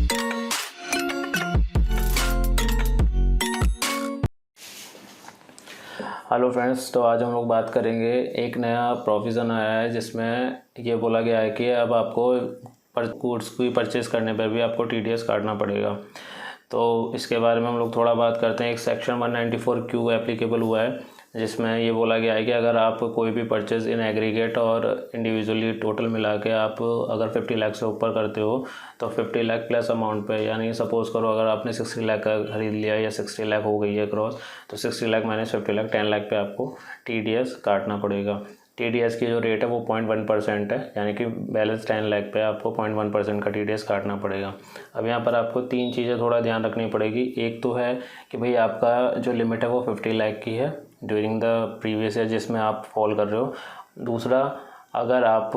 Hello friends, तो आज हम लोग बात करेंगे। एक नया प्रोविज़न आया है जिसमें ये बोला गया है कि अब आपको गुड्स की परचेज़ करने पर भी आपको TDS काटना पड़ेगा। तो इसके बारे में हम लोग थोड़ा बात करते हैं। एक सेक्शन 194Q एप्लीकेबल हुआ है जिसमें ये बोला गया है कि अगर आप कोई भी परचेज़ इन एग्रीगेट और इंडिविजुअली टोटल मिला के आप अगर 50 लाख से ऊपर करते हो तो 50 लाख प्लस अमाउंट पे, यानी सपोज़ करो अगर आपने 60 लाख का खरीद लिया या 60 लाख हो गई है क्रॉस, तो 60 लाख माइनस 50 लाख 10 लाख पे आपको TDS काटना पड़ेगा। TDS की जो रेट है वो 0.1% है, यानी कि बैलेंस 10 लाख पे आपको 0.1% का TDS काटना पड़ेगा। अब यहाँ पर आपको 3 चीज़ें थोड़ा ध्यान रखनी पड़ेगी। एक तो है कि भाई आपका जो लिमिट है वो 50 लाख की है ड्यूरिंग द प्रीवियस ईयर जिसमें आप फॉल कर रहे हो। दूसरा, अगर आप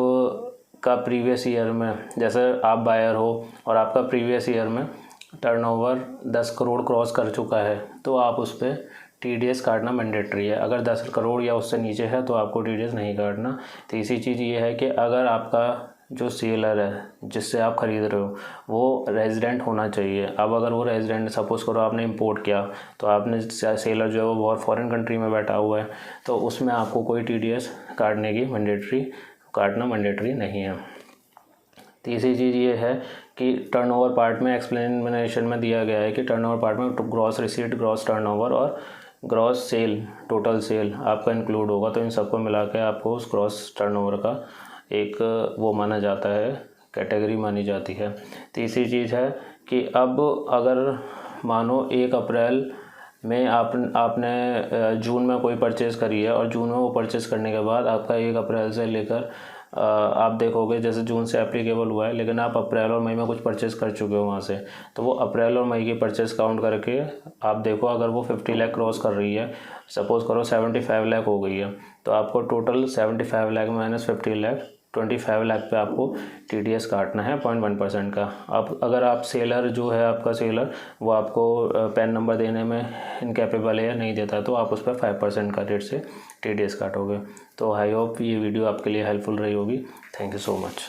का प्रीवियस ईयर में, जैसे आप बायर हो और आपका प्रीवियस ईयर में टर्नओवर 10 करोड़ क्रॉस कर चुका है तो आप उस पर TDS काटना मैंडेटरी है। अगर 10 करोड़ या उससे नीचे है तो आपको TDS नहीं काटना। तीसरी चीज़ ये है कि अगर आपका जो सेलर है जिससे आप ख़रीद रहे हो वो रेजिडेंट होना चाहिए। अब अगर वो रेजिडेंट, सपोज़ करो आपने इंपोर्ट किया तो आपने सेलर जो है वो बहुत फॉरेन कंट्री में बैठा हुआ है तो उसमें आपको कोई TDS काटना मैंडेटरी नहीं है। तीसरी चीज़ ये है कि टर्नओवर पार्ट में एक्सप्लेनेशन में दिया गया है कि टर्नओवर पार्ट में ग्रॉस रिसीट, ग्रॉस टर्नओवर और ग्रॉस सेल, टोटल सेल आपका इंक्लूड होगा। तो इन सबको मिला के आपको उस ग्रॉस टर्नओवर का एक वो माना जाता है, कैटेगरी मानी जाती है। तीसरी चीज़ है कि अब अगर मानो 1 अप्रैल में आपने जून में कोई परचेज़ करी है और जून में वो परचेज़ करने के बाद आपका 1 अप्रैल से लेकर आप देखोगे जैसे जून से एप्लीकेबल हुआ है, लेकिन आप अप्रैल और मई में कुछ परचेज़ कर चुके हो वहाँ से, तो वो अप्रैल और मई की परचेज़ काउंट करके आप देखो अगर वो 50 लाख क्रॉस कर रही है, सपोज़ करो 75 लाख हो गई है, तो आपको टोटल 75 लाख माइनस 50 लाख 25 लाख पे आपको TDS काटना है 0.1% का। अब अगर आप सेलर जो है, आपका सेलर वो आपको पैन नंबर देने में इनकेपेबल है या नहीं देता तो आप उस पर 5% का रेट से TDS काटोगे। तो आई होप ये वीडियो आपके लिए हेल्पफुल रही होगी। Thank you so much.